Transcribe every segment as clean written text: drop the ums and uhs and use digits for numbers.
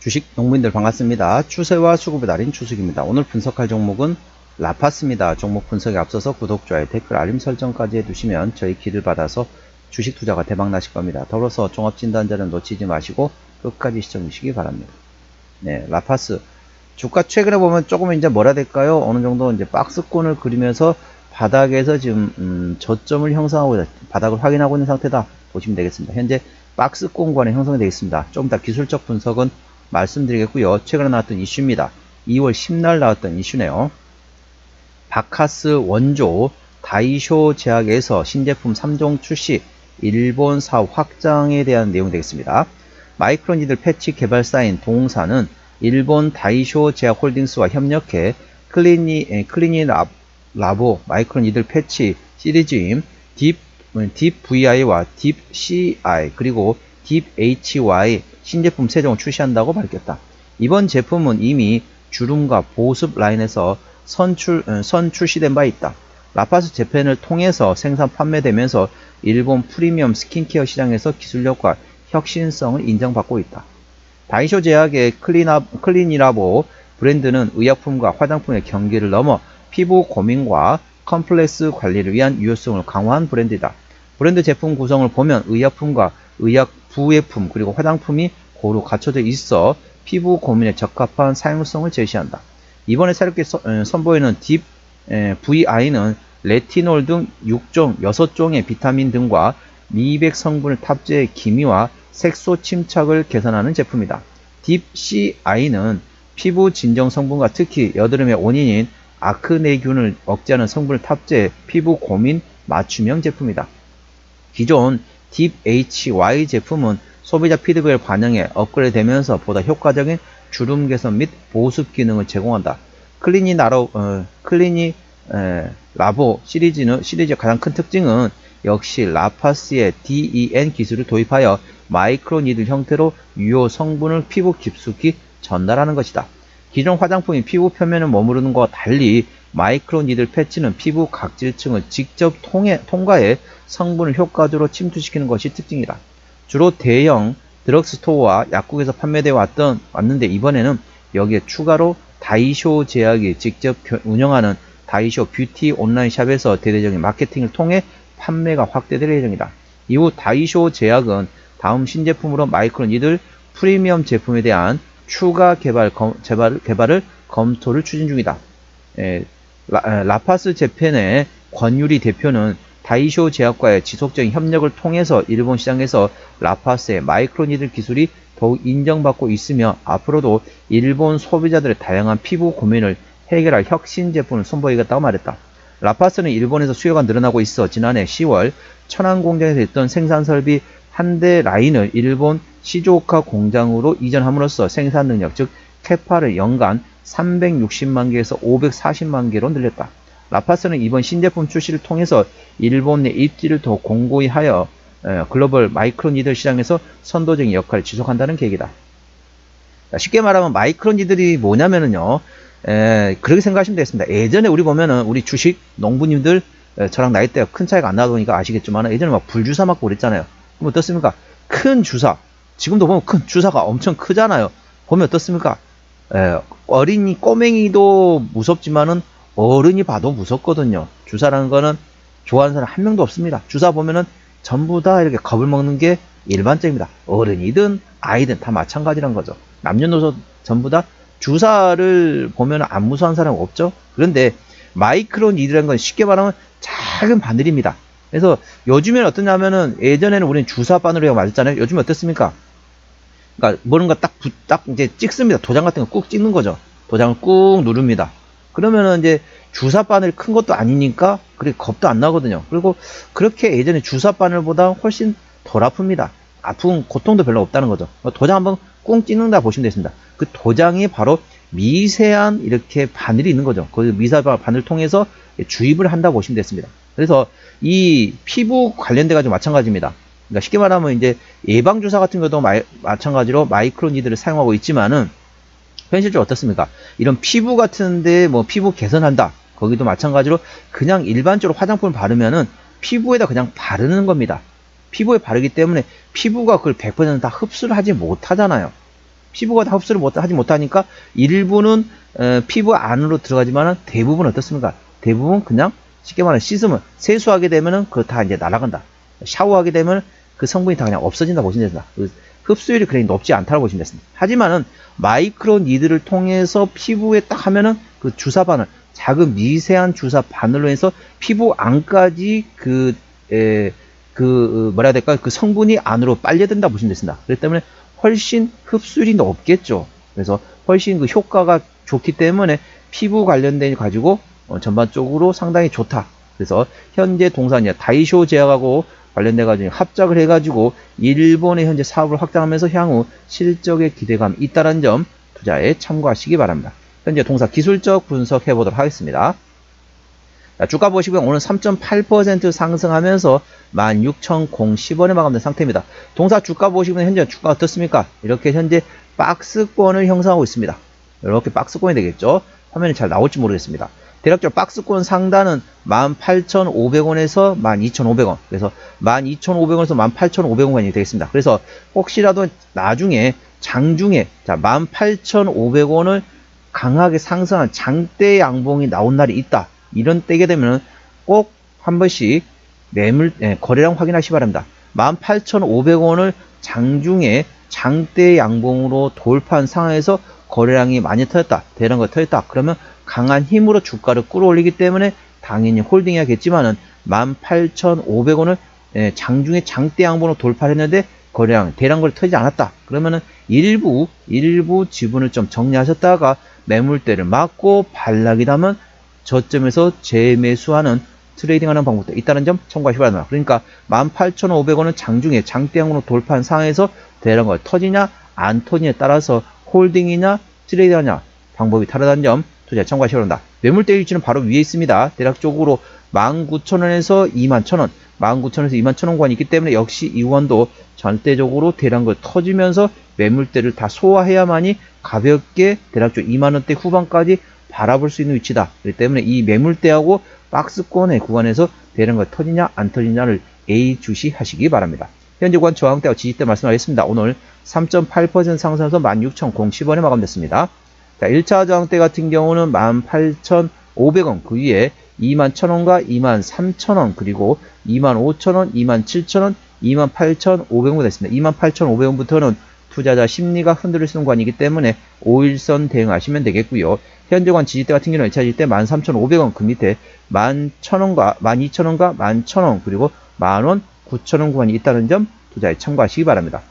주식 농민들 반갑습니다. 추세와 수급의 달인 추석입니다. 오늘 분석할 종목은 라파스입니다. 종목 분석에 앞서서 구독, 좋아요, 댓글, 알림 설정까지 해두시면 저희 기를 받아서 주식 투자가 대박 나실 겁니다. 더불어서 종합진단자는 놓치지 마시고 끝까지 시청해 주시기 바랍니다. 네, 라파스. 주가 최근에 보면 조금 이제 뭐라 될까요? 어느 정도 이제 박스권을 그리면서 바닥에서 지금 저점을 형성하고 바닥을 확인하고 있는 상태다 보시면 되겠습니다. 현재 박스권간에 형성이 되겠습니다. 좀 더 기술적 분석은 말씀드리겠고요. 최근에 나왔던 이슈입니다. 2월 10날 나왔던 이슈네요. 바카스 원조 다이쇼 제약에서 신제품 3종 출시, 일본 사업 확장에 대한 내용 되겠습니다. 마이크론 니들 패치 개발사인 동사는 일본 다이쇼 제약 홀딩스와 협력해 클리니 라보 마이크론 니들 패치 시리즈인 딥 VI와 딥 CI 그리고 딥 HY 신제품 3종을 출시한다고 밝혔다. 이번 제품은 이미 주름과 보습 라인에서 선 출시된 바 있다. 라파스 재팬을 통해서 생산 판매되면서 일본 프리미엄 스킨케어 시장에서 기술력과 혁신성을 인정받고 있다. 다이쇼 제약의 클리니라보 브랜드는 의약품과 화장품의 경계를 넘어 피부 고민과 컴플렉스 관리를 위한 유효성을 강화한 브랜드이다. 브랜드 제품 구성을 보면 의약품과 의약 부외품 그리고 화장품이 고루 갖춰져 있어 피부 고민에 적합한 사용성을 제시한다. 이번에 새롭게 선보이는 딥 VI는 레티놀 등 6종의 비타민 등과 미백 성분을 탑재해 기미와 색소 침착을 개선하는 제품이다. 딥 CI는 피부 진정 성분과 특히 여드름의 원인인 아크네균을 억제하는 성분을 탑재해 피부 고민 맞춤형 제품이다. 기존 딥 HY 제품은 소비자 피드백을 반영해 업그레이드 되면서 보다 효과적인 주름 개선 및 보습 기능을 제공한다. 클리니 라보 시리즈의 가장 큰 특징은 역시 라파스의 DEN 기술을 도입하여 마이크로 니들 형태로 유효 성분을 피부 깊숙이 전달하는 것이다. 기존 화장품이 피부 표면을 머무르는 것과 달리 마이크로 니들 패치는 피부 각질층을 직접 통과해 성분을 효과적으로 침투시키는 것이 특징이다. 주로 대형 드럭스토어와 약국에서 판매되어 왔는데 이번에는 여기에 추가로 다이쇼 제약이 직접 운영하는 다이쇼 뷰티 온라인 샵에서 대대적인 마케팅을 통해 판매가 확대될 예정이다. 이후 다이쇼 제약은 다음 신제품으로 마이크로 니들 프리미엄 제품에 대한 추가 개발을 검토를 추진 중이다. 라파스 재팬의 권유리 대표는 다이쇼 제약과의 지속적인 협력을 통해서 일본 시장에서 라파스의 마이크로 니들 기술이 더욱 인정받고 있으며 앞으로도 일본 소비자들의 다양한 피부 고민을 해결할 혁신 제품을 선보이겠다고 말했다. 라파스는 일본에서 수요가 늘어나고 있어 지난해 10월 천안 공장에서 있던 생산 설비 한 대 라인을 일본 시즈오카 공장으로 이전함으로써 생산 능력 즉 캐파를 연간 360만 개에서 540만 개로 늘렸다. 라파스는 이번 신제품 출시를 통해서 일본 내 입지를 더 공고히 하여 글로벌 마이크로 니들 시장에서 선도적인 역할을 지속한다는 계획이다. 쉽게 말하면 마이크로 니들이 뭐냐면은요, 그렇게 생각하시면 되겠습니다. 예전에 우리 보면은 우리 주식 농부님들 저랑 나이대가 큰 차이가 안 나다 보니까 아시겠지만 예전에 막 불주사 맞고 그랬잖아요. 그럼 어떻습니까? 큰 주사, 지금도 보면 큰 주사가 엄청 크잖아요. 보면 어떻습니까? 어린이 꼬맹이도 무섭지만은 어른이 봐도 무섭거든요. 주사라는 거는 좋아하는 사람 한 명도 없습니다. 주사 보면은 전부 다 이렇게 겁을 먹는 게 일반적입니다. 어른이든 아이든 다 마찬가지란 거죠. 남녀노소 전부 다 주사를 보면 안 무서워하는 사람 없죠. 그런데 마이크로 니들이라는 건 쉽게 말하면 작은 바늘입니다. 그래서 요즘에는 어떠냐면은 예전에는 우리는 주사 바늘이라고 맞았잖아요. 요즘에 어떻습니까? 그러니까 뭔가 딱 이제 찍습니다. 도장 같은 거 꾹 찍는 거죠. 도장을 꾹 누릅니다. 그러면은 이제 주사 바늘 큰 것도 아니니까 그렇게 겁도 안 나거든요. 그리고 그렇게 예전에 주사 바늘보다 훨씬 덜 아픕니다. 아픈 고통도 별로 없다는 거죠. 도장 한번 꾹 찍는다 보시면 되겠습니다. 그 도장이 바로 미세한 이렇게 바늘이 있는 거죠. 그 미세한 바늘을 통해서 주입을 한다 보시면 됐습니다. 그래서 이 피부 관련돼 가지고 마찬가지입니다. 그러니까 쉽게 말하면 이제 예방주사 같은 것도 마찬가지로 마이크로 니들을 사용하고 있지만은 현실적으로 어떻습니까? 이런 피부 같은데 뭐 피부 개선한다. 거기도 마찬가지로 그냥 일반적으로 화장품을 바르면은 피부에다 그냥 바르는 겁니다. 피부에 바르기 때문에 피부가 그걸 100% 다 흡수를 하지 못하잖아요. 피부가 다 흡수를 하지 못하니까 일부는 피부 안으로 들어가지만 대부분 어떻습니까? 대부분 그냥 쉽게 말하면 씻으면 세수하게 되면은 그거 다 이제 날아간다. 샤워하게 되면 그 성분이 다 그냥 없어진다 보시면 됩니다. 그 흡수율이 그렇게 높지 않다고 보시면 됩니다. 하지만은 마이크로 니드를 통해서 피부에 딱 하면은 그 주사 바늘, 작은 미세한 주사 바늘로 해서 피부 안까지 뭐라 해야 될까? 그 성분이 안으로 빨려든다 보시면 됩니다. 그렇기 때문에 훨씬 흡수율이 높겠죠. 그래서 훨씬 그 효과가 좋기 때문에 피부 관련된 가지고 전반적으로 상당히 좋다. 그래서 현재 동사는 다이쇼 제약하고 관련돼 가지고 합작을 해가지고 일본의 현재 사업을 확장하면서 향후 실적에 기대감이 있다는 점 투자에 참고하시기 바랍니다. 현재 동사 기술적 분석해 보도록 하겠습니다. 자, 주가 보시면 오늘 3.8% 상승하면서 16,010원에 마감된 상태입니다. 동사 주가 보시면 현재 주가 어떻습니까? 이렇게 현재 박스권을 형성하고 있습니다. 이렇게 박스권이 되겠죠. 화면이 잘 나올지 모르겠습니다. 대략적으로 박스권 상단은 18,500원에서 12,500원. 그래서 12,500원에서 18,500원이 되겠습니다. 그래서 혹시라도 나중에 장중에 18,500원을 강하게 상승한 장대 양봉이 나온 날이 있다. 이런 때게 되면 꼭 한 번씩 거래량 확인하시기 바랍니다. 18,500원을 장중에 장대 양봉으로 돌파한 상황에서 거래량이 많이 터졌다. 대량한 거 터졌다. 그러면 강한 힘으로 주가를 끌어올리기 때문에 당연히 홀딩해야겠지만은 18,500원을 장중에 장대 양봉으로 돌파를 했는데 거래량 대량 거래 터지지 않았다. 그러면은 일부 지분을 좀 정리하셨다가 매물대를 맞고 반락이 나면 저점에서 재매수하는 트레이딩하는 방법도 있다는 점 참고하시기 바랍니다. 그러니까 18,500원은 장중에 장대양으로 돌파한 상황에서 대량 거래 터지냐 안 터지냐에 따라서 홀딩이냐 트레이딩하냐 방법이 다르다는 점 투자에 참고하시기 바랍니다. 매물대 위치는 바로 위에 있습니다. 대략적으로 19,000원에서 21,000원, 19,000원에서 21,000원 구간이 있기 때문에 역시 이 구간도 전대적으로 대량 거래 터지면서 매물대를 다 소화해야만이 가볍게 대략적으로 2만원대 후반까지 바라볼 수 있는 위치다. 그렇기 때문에 이 매물대하고 박스권의 구간에서 대량 거래 터지냐 안 터지냐를 예의주시하시기 바랍니다. 현재 구간 저항대와 지지대 말씀하겠습니다. 오늘 3.8% 상승해서 16,010원에 마감됐습니다. 자, 1차 저항대 같은 경우는 18,500원, 그 위에 21,000원과 23,000원, 그리고 25,000원, 27,000원, 28,500원 됐습니다. 28,500원부터는 투자자 심리가 흔들릴 수 있는 구간이기 때문에 5일선 대응하시면 되겠고요. 현재 구간 지지대 같은 경우는 1차 지지대 13,500원, 그 밑에 11,000원과 12,000원과 11,000원, 그리고 만원, 9,000원 구간이 있다는 점 투자에 참고하시기 바랍니다.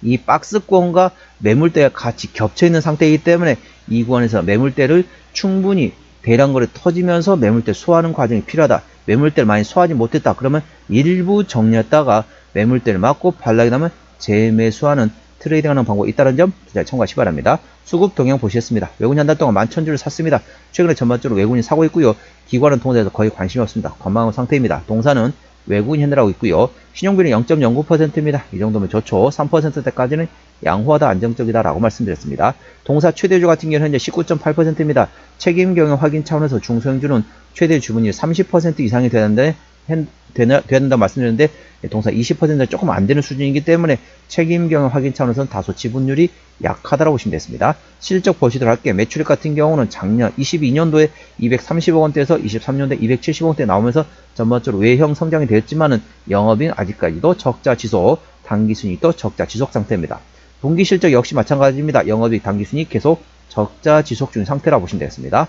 이 박스권과 매물대가 같이 겹쳐있는 상태이기 때문에 이 구간에서 매물대를 충분히 대량 거래 터지면서 매물대 소화하는 과정이 필요하다. 매물대를 많이 소화하지 못했다. 그러면 일부 정리했다가 매물대를 맞고 반락이 나면 재매수하는 트레이딩하는 방법이 있다는 점 투자에 참고하시기 바랍니다. 수급 동향 보시겠습니다. 외국인 한 달 동안 11,000주를 샀습니다. 최근에 전반적으로 외국인이 사고 있고요. 기관은 동사에서 거의 관심이 없습니다. 관망한 상태입니다. 동사는 외국인 핸들하고 있고요. 신용비는 0.09%입니다. 이 정도면 좋죠. 3%대까지는 양호하다 안정적이다 라고 말씀드렸습니다. 동사 최대주 같은 경우는 현재 19.8%입니다. 책임 경영 확인 차원에서 중소형주는 최대 주분이 30% 이상이 된다 말씀드렸는데 동사 20%가 조금 안 되는 수준이기 때문에 책임 경영 확인 차원에서는 다소 지분율이 약하다고 보시면 되겠습니다. 실적 보시도록 할게요. 매출액 같은 경우는 작년 22년도에 230억 원대에서 23년도에 270억 원대 나오면서 전반적으로 외형 성장이 되었지만은 영업이익 아직까지도 적자 지속, 당기순이익도 적자 지속 상태입니다. 분기 실적 역시 마찬가지입니다. 영업이익 당기순이익 계속 적자 지속 중인 상태라고 보시면 되겠습니다.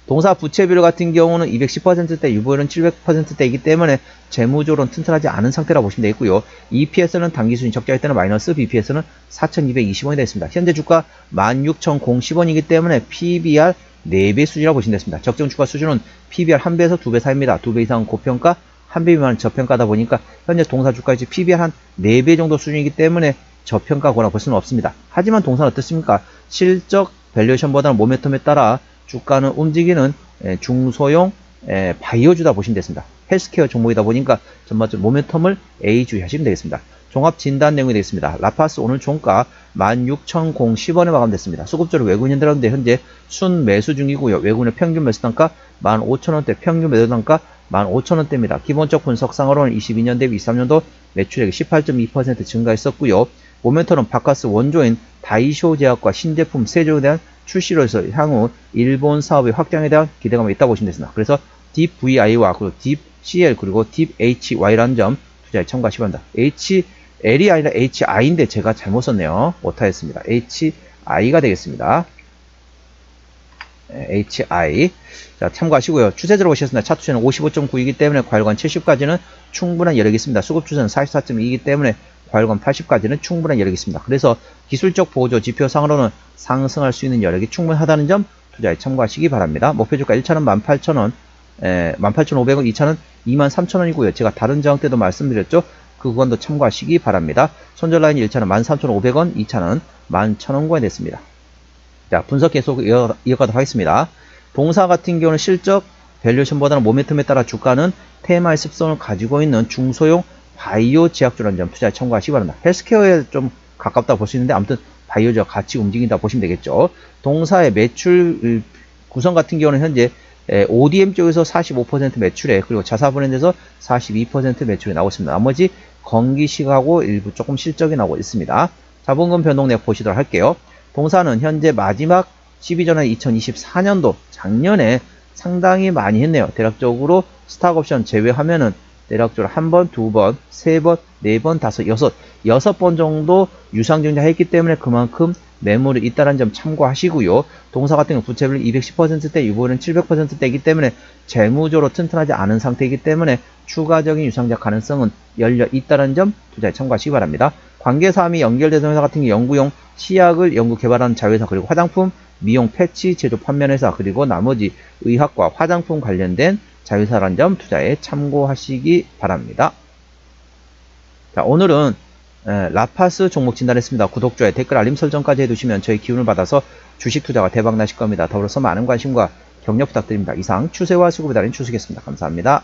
동사 부채 비율 같은 경우는 210%대, 유보율은 700%대이기 때문에 재무적으로는 튼튼하지 않은 상태라고 보시면 되겠고요. EPS는 당기순이 적자일 때는 마이너스, BPS는 4,220원이 되겠습니다. 현재 주가 16,010원이기 때문에 PBR 4배 수준이라고 보시면 되겠습니다. 적정 주가 수준은 PBR 1배에서 2배 사이입니다. 2배 이상 고평가, 1배 미만 저평가다 보니까 현재 동사 주가의 PBR 한 4배 정도 수준이기 때문에 저평가거나 볼 수는 없습니다. 하지만 동사는 어떻습니까? 실적 밸류에이션보다는 모멘텀에 따라 주가는 움직이는 중소형 바이오주다 보시면 되겠습니다. 헬스케어 종목이다 보니까 전반적으로 모멘텀을 A주 하시면 되겠습니다. 종합 진단 내용이 되겠습니다. 라파스 오늘 종가 16,010원에 마감됐습니다. 수급적으로 외국인 들었는데 현재 순매수 중이고요. 외국인의 평균 매수 단가 15,000원대, 평균 매도 단가 15,000원대입니다. 기본적 분석상으로는 22년 대비 23년도 매출액이 18.2% 증가했었고요. 모멘텀은 바카스 원조인 다이쇼 제약과 신제품 세조에 대한 출시로 해서 향후 일본 사업의 확장에 대한 기대감이 있다고 보시면 되겠습니다. 그래서 딥VI와 그리고 딥CL 그리고 딥HY라는 점 투자에 참고하시기 바랍니다. HL이 아니라 HI인데 제가 잘못 썼네요. 오타였습니다. HI가 되겠습니다. HI. 자, 참고하시고요. 추세대로 보셨습니다. 차트추세는 55.9이기 때문에 과열관 70까지는 충분한 여력이 있습니다. 수급추세는 44.2이기 때문에 과열관 80까지는 충분한 여력이 있습니다. 그래서 기술적 보조 지표상으로는 상승할 수 있는 여력이 충분하다는 점 투자에 참고하시기 바랍니다. 목표주가 1차는 18,000원, 18,500원, 2차는 23,000원이고요. 제가 다른 저항 때도 말씀드렸죠. 그 구간도 참고하시기 바랍니다. 손절 라인 1차는 13,500원, 2차는 11,000원권이 됐습니다. 자, 분석 계속 이어가도록 하겠습니다. 동사 같은 경우는 실적, 밸류에이션보다는 모멘텀에 따라 주가는 테마의 습성을 가지고 있는 중소형 바이오 제약주라는 점 투자에 참고하시기 바랍니다. 헬스케어에 좀 가깝다 볼 수 있는데 아무튼 바이오주와 같이 움직인다 보시면 되겠죠. 동사의 매출 구성 같은 경우는 현재 ODM 쪽에서 45% 매출에 그리고 자사 브랜드에서 42% 매출이 나오고 있습니다. 나머지 건기식하고 일부 조금 실적이 나오고 있습니다. 자본금 변동 내역 보시도록 할게요. 동사는 현재 마지막 12전환 2024년도 작년에 상당히 많이 했네요. 대략적으로 스탁옵션 제외하면은 대략적으로 한 번, 두 번, 세 번, 네 번, 다섯, 여섯 번 정도 유상증자했기 때문에 그만큼 매물이 있다는 점 참고하시고요. 동사 같은 경우 부채비율 210%대, 유보율은 700%대이기 때문에 재무적으로 튼튼하지 않은 상태이기 때문에 추가적인 유상증자 가능성은 열려 있다는 점 투자에 참고하시기 바랍니다. 관계사항이 연결되는 회사 같은 경우 연구용 치약을 연구 개발하는 자회사 그리고 화장품, 미용 패치 제조 판매회사 그리고 나머지 의학과 화장품 관련된 자회사라는 점 투자에 참고하시기 바랍니다. 자, 오늘은 라파스 종목 진단했습니다. 구독, 좋아요, 댓글, 알림 설정까지 해두시면 저희 기운을 받아서 주식 투자가 대박 나실 겁니다. 더불어서 많은 관심과 격려 부탁드립니다. 이상 추세와 수급에 달인 추수겠습니다. 감사합니다.